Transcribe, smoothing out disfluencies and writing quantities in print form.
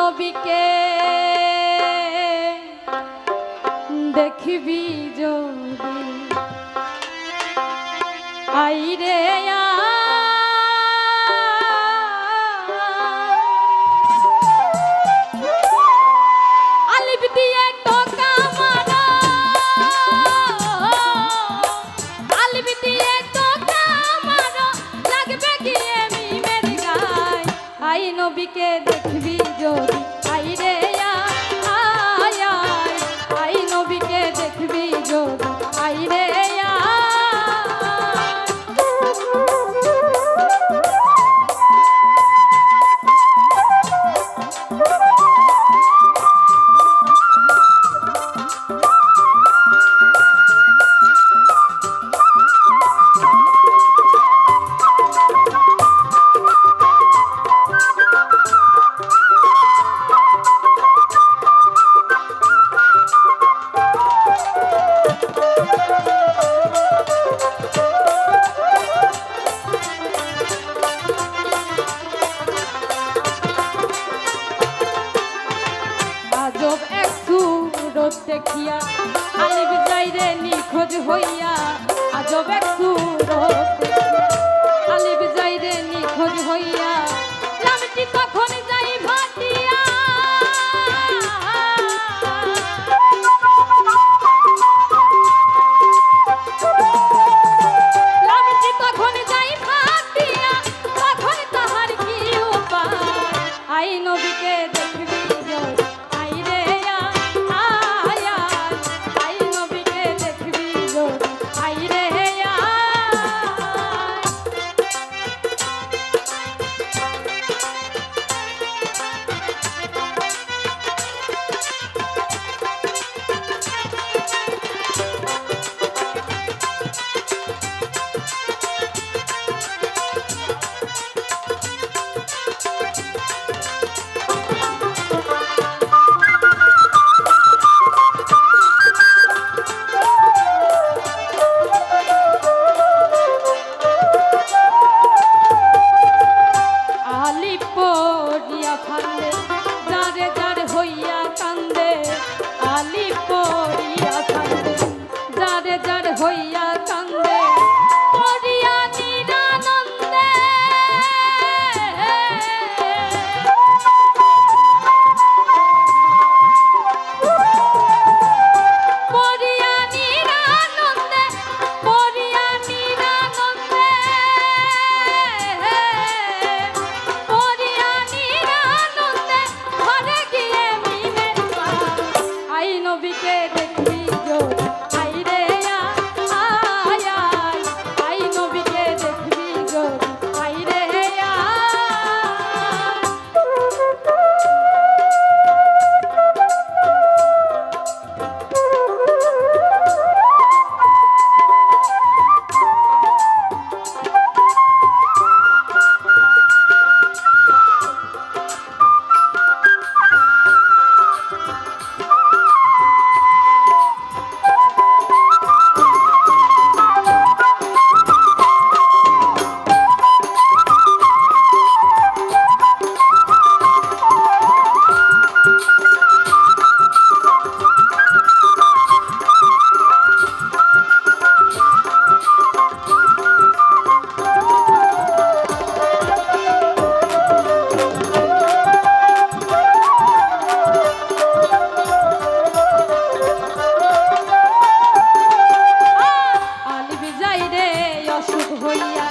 নবীকে দেখবি যদি আইরে আলিফ দিয়ে টোকা মারো, আলিফ দিয়ে টোকা মারো, লাগবে গিয়ে মিমের গায়। আই নবীকে দেখবি যদি আইরে আই নবীকে দেখবি যদি আইরে দেখিয়া আলিফ যাইরে নিখোঁজ হইয়া, আজব এক সুরত দেখিয়া আলিফ যাইরে নিখোঁজ হইয়া, লামটি কখন যাই ভাটিয়া, লামটি কখন যাই ভাটিয়া, কখন তাহার কি উপায়। আই নবীকে দেখবি যদি আইরে হইয়া কান্দে পড়িয়া নিরানন্দে, পড়িয়া নিরানন্দে, পড়িয়া নিরানন্দে, পড়িয়া নিরানন্দে, ঘরে গিয়ে মিমের গায়। আই নবীকে দেখবি যদি আইরে হইয়া